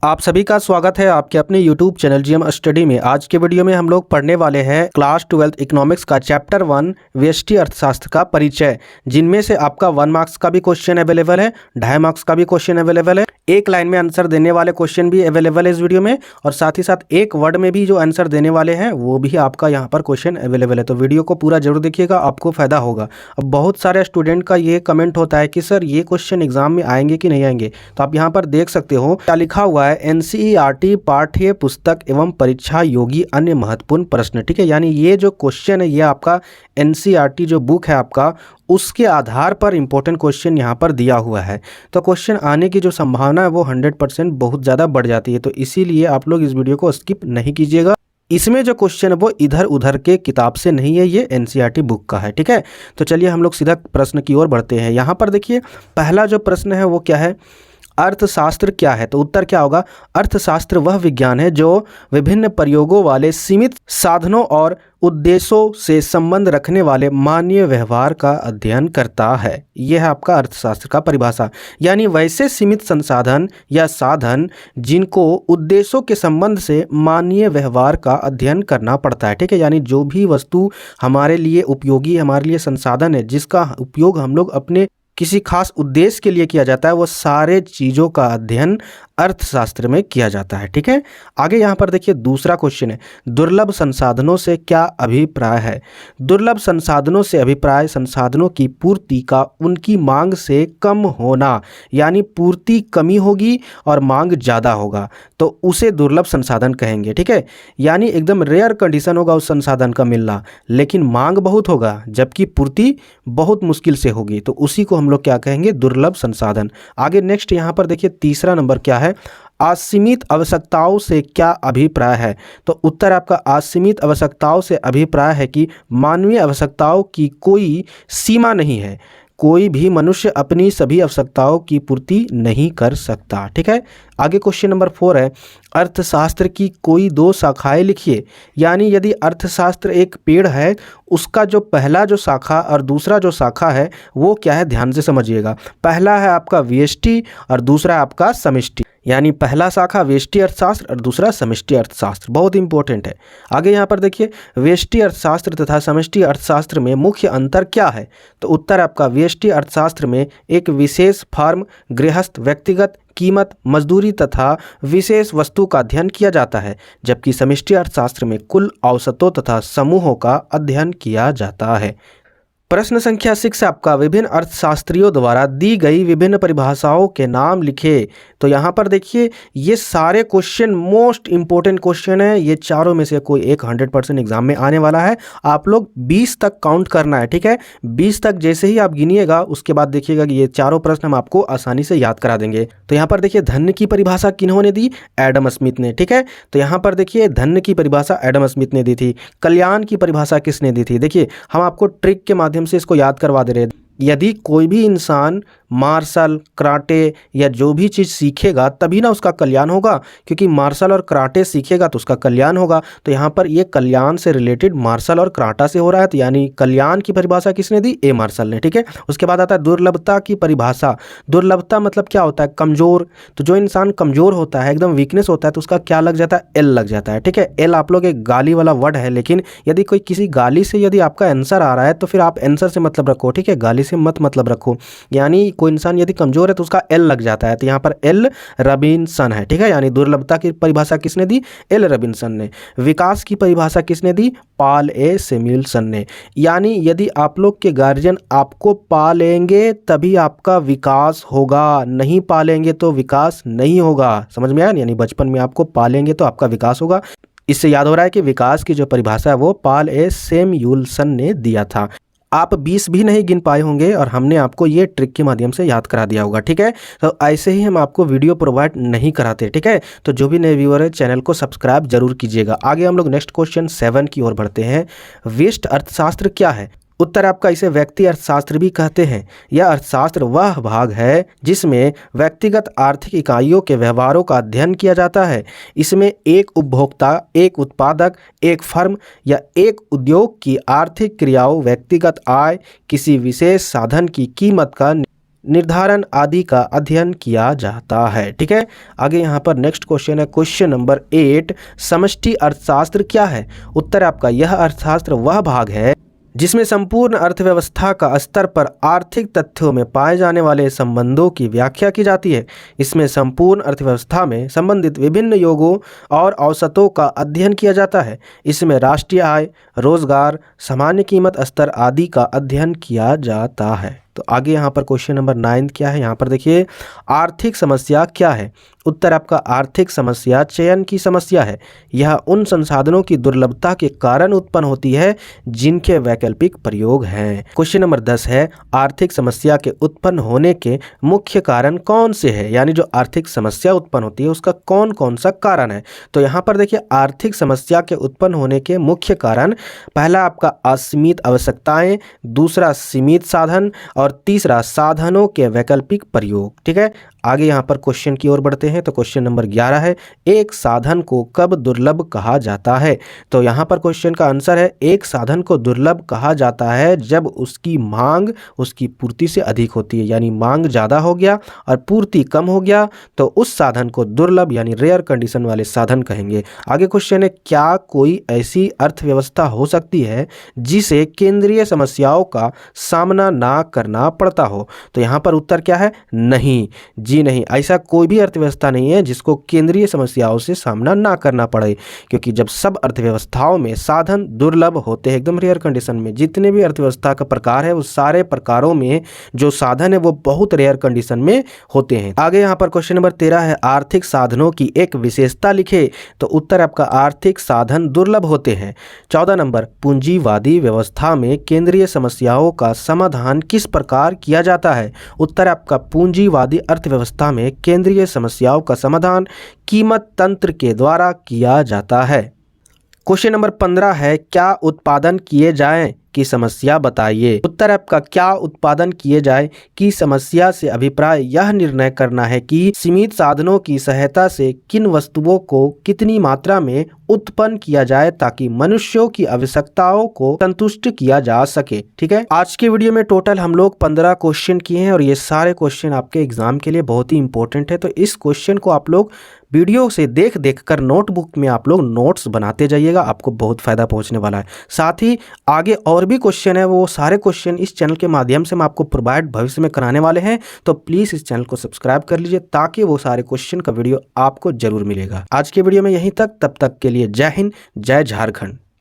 आप सभी का स्वागत है आपके अपने YouTube चैनल जीएम स्टडी में। आज के वीडियो में हम लोग पढ़ने वाले हैं क्लास 12 इकोनॉमिक्स का चैप्टर 1 व्यष्टि अर्थशास्त्र का परिचय, जिनमें से आपका 1 मार्क्स का भी क्वेश्चन अवेलेबल है, 2.5 मार्क्स का भी क्वेश्चन अवेलेबल है, एक लाइन में आंसर देने वाले क्वेश्चन भी अवेलेबल है इस वीडियो में, और साथ ही साथ एक वर्ड में भी जो आंसर देने वाले हैं वो भी आपका यहाँ पर क्वेश्चन अवेलेबल है। तो वीडियो को पूरा जरूर देखिएगा, आपको फायदा होगा। अब बहुत सारे स्टूडेंट का ये कमेंट होता है कि सर ये क्वेश्चन एग्जाम में आएंगे कि नहीं आएंगे, तो आप यहाँ पर देख सकते हो क्या लिखा हुआ है, एनसीईआरटी पाठ्य पुस्तक एवं परीक्षा योगी अन्य महत्वपूर्ण प्रश्न। ठीक है, यानी ये जो क्वेश्चन है ये आपका एनसीईआरटी जो बुक है आपका, उसके आधार पर इंपॉर्टेंट क्वेश्चन यहाँ पर दिया हुआ है। तो क्वेश्चन आने की जो संभावना है वो 100% बहुत ज़्यादा बढ़ जाती है। तो इसीलिए आप लोग इस वीडियो को स्किप नहीं कीजिएगा। इसमें जो क्वेश्चन है वो इधर उधर के किताब से नहीं है, ये एनसीईआरटी बुक का है। ठीक है, तो चलिए हम लोग सीधा प्रश्न की ओर बढ़ते हैं। यहाँ पर देखिए पहला जो प्रश्न है वो क्या है, अर्थशास्त्र क्या है। तो उत्तर क्या होगा, अर्थशास्त्र वह विज्ञान है जो विभिन्न प्रयोगों वाले सीमित साधनों और उद्देश्यों से संबंध रखने वाले मानवीय व्यवहार का अध्ययन करता है। यह है आपका अर्थशास्त्र का परिभाषा, यानी वैसे सीमित संसाधन या साधन जिनको उद्देश्यों के संबंध से मानवीय व्यवहार का अध्ययन करना पड़ता है। ठीक है, यानी जो भी वस्तु हमारे लिए उपयोगी, हमारे लिए संसाधन है जिसका उपयोग हम लोग अपने किसी खास उद्देश्य के लिए किया जाता है, वो सारे चीज़ों का अध्ययन अर्थशास्त्र में किया जाता है। ठीक है, आगे यहाँ पर देखिए दूसरा क्वेश्चन है, दुर्लभ संसाधनों से क्या अभिप्राय है। दुर्लभ संसाधनों से अभिप्राय संसाधनों की पूर्ति का उनकी मांग से कम होना, यानी पूर्ति कमी होगी और मांग ज़्यादा होगा तो उसे दुर्लभ संसाधन कहेंगे। ठीक है, यानी एकदम रेयर कंडीशन होगा उस संसाधन का मिलना, लेकिन मांग बहुत होगा जबकि पूर्ति बहुत मुश्किल से होगी, तो उसी को हम लोग क्या कहेंगे, दुर्लभ संसाधन। आगे नेक्स्ट यहाँ पर देखिए तीसरा नंबर क्या है, असीमित आवश्यकताओं से क्या अभिप्राय है। तो उत्तर आपका असीमित आवश्यकताओं से अभिप्राय है कि मानवीय आवश्यकताओं की कोई सीमा नहीं है, कोई भी मनुष्य अपनी सभी आवश्यकताओं की पूर्ति नहीं कर सकता। ठीक है, आगे क्वेश्चन नंबर 4 है, अर्थशास्त्र की कोई 2 शाखाएं लिखिए। यानी यदि अर्थशास्त्र एक पेड़ है, उसका जो पहला जो शाखा और दूसरा जो शाखा है वो क्या है, ध्यान से समझिएगा। पहला है आपका व्यष्टि और दूसरा है आपका समष्टि, यानी पहला शाखा व्यष्टि अर्थशास्त्र और दूसरा समष्टि अर्थशास्त्र, बहुत इंपॉर्टेंट है। आगे यहाँ पर देखिए व्यष्टि अर्थशास्त्र तथा समष्टि अर्थशास्त्र में मुख्य अंतर क्या है। तो उत्तर आपका व्यष्टि अर्थशास्त्र में एक विशेष फर्म, गृहस्थ, व्यक्तिगत, कीमत, मजदूरी तथा विशेष वस्तु का अध्ययन किया जाता है, जबकि समष्टि अर्थशास्त्र में कुल औसतों तथा समूहों का अध्ययन किया जाता है। प्रश्न संख्या 6 आपका, विभिन्न अर्थशास्त्रियों द्वारा दी गई विभिन्न परिभाषाओं के नाम लिखे। तो यहाँ पर देखिए ये सारे क्वेश्चन मोस्ट इंपॉर्टेंट क्वेश्चन है, ये चारों में से कोई एक 100% एग्जाम में आने वाला है। आप लोग 20 तक काउंट करना है। ठीक है, 20 तक जैसे ही आप गिनिएगा उसके बाद देखिएगा कि ये चारों प्रश्न हम आपको आसानी से याद करा देंगे। तो यहाँ पर देखिए धन्य की परिभाषा किन्होंने दी, एडम स्मिथ ने। ठीक है, तो यहाँ पर देखिए धन्य की परिभाषा एडम स्मिथ ने दी थी। कल्याण की परिभाषा किसने दी थी, देखिए हम आपको ट्रिक के माध्यम से इसको याद करवा दे रहे हैं। यदि कोई भी इंसान मार्शल, कराटे या जो भी चीज़ सीखेगा तभी ना उसका कल्याण होगा, क्योंकि मार्शल और कराटे सीखेगा तो उसका कल्याण होगा। तो यहाँ पर ये कल्याण से रिलेटेड मार्शल और कराटा से हो रहा है, तो यानी कल्याण की परिभाषा किसने दी, ए मार्शल ने। ठीक है, उसके बाद आता है दुर्लभता की परिभाषा। दुर्लभता मतलब क्या होता है, कमजोर। तो जो इंसान कमजोर होता है, एकदम वीकनेस होता है, तो उसका क्या लग जाता है, एल लग जाता है। ठीक है, एल आप लोग एक गाली वाला वर्ड है, लेकिन यदि कोई किसी गाली से यदि आपका आंसर आ रहा है तो फिर आप आंसर से मतलब रखो। ठीक है, गाली से मत मतलब रखो, यानी कोई इंसान यदि कमजोर है तो उसका एल लग जाता है। तो यहाँ पर एल रॉबिन्सन है। ठीक है, यानी दुर्लभता की परिभाषा किसने दी, एल रॉबिन्सन ने। विकास की परिभाषा किसने दी, पॉल ए सैमुअल्सन ने। यानी यदि आप लोग के गार्जियन आपको पालेंगे तभी आपका विकास होगा, नहीं पालेंगे तो विकास नहीं होगा। समझ में आया, यानी बचपन में आपको पालेंगे तो आपका विकास होगा। इससे याद हो रहा है कि विकास की जो परिभाषा है वो पॉल ए सैमुअल्सन ने दिया था। आप 20 भी नहीं गिन पाए होंगे और हमने आपको ये ट्रिक के माध्यम से याद करा दिया होगा। ठीक है, तो ऐसे ही हम आपको वीडियो प्रोवाइड नहीं कराते। ठीक है, तो जो भी नए व्यूअर है चैनल को सब्सक्राइब जरूर कीजिएगा। आगे हम लोग नेक्स्ट क्वेश्चन 7 की ओर बढ़ते हैं। व्यष्टि अर्थशास्त्र क्या है। उत्तर आपका, इसे व्यक्ति अर्थशास्त्र भी कहते हैं। यह अर्थशास्त्र वह भाग है जिसमें व्यक्तिगत आर्थिक इकाइयों के व्यवहारों का अध्ययन किया जाता है। इसमें एक उपभोक्ता, एक उत्पादक, एक फर्म या एक उद्योग की आर्थिक क्रियाओं, व्यक्तिगत आय, किसी विशेष साधन की कीमत का निर्धारण आदि का अध्ययन किया जाता है। ठीक है, आगे यहाँ पर नेक्स्ट क्वेश्चन है, क्वेश्चन नंबर 8, समष्टि अर्थशास्त्र क्या है? उत्तर आपका, यह अर्थशास्त्र वह भाग है जिसमें संपूर्ण अर्थव्यवस्था का स्तर पर आर्थिक तथ्यों में पाए जाने वाले संबंधों की व्याख्या की जाती है। इसमें संपूर्ण अर्थव्यवस्था में संबंधित विभिन्न योगों और औसतों का अध्ययन किया जाता है। इसमें राष्ट्रीय आय, रोजगार, सामान्य कीमत स्तर आदि का अध्ययन किया जाता है। तो आगे यहाँ पर क्वेश्चन नंबर 9 क्या है? यहाँ पर देखिए, आर्थिक समस्या क्या है? उत्तर आपका, आर्थिक समस्या चयन की समस्या है। यह उन संसाधनों की दुर्लभता के कारण उत्पन्न होती है जिनके वैकल्पिक प्रयोग हैं। क्वेश्चन नंबर 10 है, आर्थिक समस्या के उत्पन्न होने के मुख्य कारण कौन से हैं? यानी जो आर्थिक समस्या उत्पन्न होती है उसका कौन कौन सा कारण है? तो यहाँ पर देखिए, आर्थिक समस्या के उत्पन्न होने के मुख्य कारण, पहला आपका असीमित आवश्यकताएं, दूसरा सीमित साधन और तीसरा साधनों के वैकल्पिक प्रयोग। ठीक है, आगे यहाँ पर क्वेश्चन की ओर बढ़ते हैं। तो क्वेश्चन नंबर 11 है, एक साधन को कब दुर्लभ कहा जाता है? तो यहाँ पर क्वेश्चन का आंसर है, एक साधन को दुर्लभ कहा जाता है जब उसकी मांग उसकी पूर्ति से अधिक होती है। यानी मांग ज़्यादा हो गया और पूर्ति कम हो गया तो उस साधन को दुर्लभ यानी रेयर कंडीशन वाले साधन कहेंगे। आगे क्वेश्चन है, क्या कोई ऐसी अर्थव्यवस्था हो सकती है जिसे केंद्रीय समस्याओं का सामना ना करना पड़ता हो? तो यहाँ पर उत्तर क्या है? नहीं, जी नहीं, ऐसा कोई भी अर्थव्यवस्था नहीं है जिसको केंद्रीय समस्याओं से सामना ना करना पड़े, क्योंकि जब सब अर्थव्यवस्थाओं में साधन दुर्लभ होते हैं, एकदम रेयर कंडीशन में, जितने भी अर्थव्यवस्था का प्रकार है उस सारे प्रकारों में जो साधन है वो बहुत रेयर कंडीशन में होते हैं। आगे यहाँ पर क्वेश्चन नंबर 13 है, आर्थिक साधनों की एक विशेषता लिखे। तो उत्तर आपका, आर्थिक साधन दुर्लभ होते हैं। 14 नंबर, पूंजीवादी व्यवस्था में केंद्रीय समस्याओं का समाधान किस प्रकार किया जाता है? उत्तर आपका, पूंजीवादी अर्थव्यवस्था में केंद्रीय समस्याओं का समाधान कीमत तंत्र के द्वारा किया जाता है। क्वेश्चन नंबर 15 है, क्या उत्पादन किए जाएं की समस्या बताइए? उत्तर आपका, क्या उत्पादन किए जाए की समस्या से अभिप्राय यह निर्णय करना है कि सीमित साधनों की सहायता से किन वस्तुओं को कितनी मात्रा में उत्पन्न किया जाए ताकि मनुष्यों की आवश्यकताओं को संतुष्ट किया जा सके। ठीक है, आज के वीडियो में टोटल हम लोग 15 क्वेश्चन किए हैं और ये सारे क्वेश्चन आपके एग्जाम के लिए बहुत ही इंपॉर्टेंट है। तो इस क्वेश्चन को आप लोग वीडियो से देख कर नोटबुक में आप लोग नोट्स बनाते जाइएगा, आपको बहुत फायदा पहुंचने वाला है। साथ ही आगे और भी क्वेश्चन है, वो सारे क्वेश्चन इस चैनल के माध्यम से हम आपको प्रोवाइड भविष्य में कराने वाले हैं। तो प्लीज़ इस चैनल को सब्सक्राइब कर लीजिए ताकि वो सारे क्वेश्चन का वीडियो आपको जरूर मिलेगा। आज के वीडियो में यहीं तक, तब तक के लिए जय हिंद, जय झारखंड।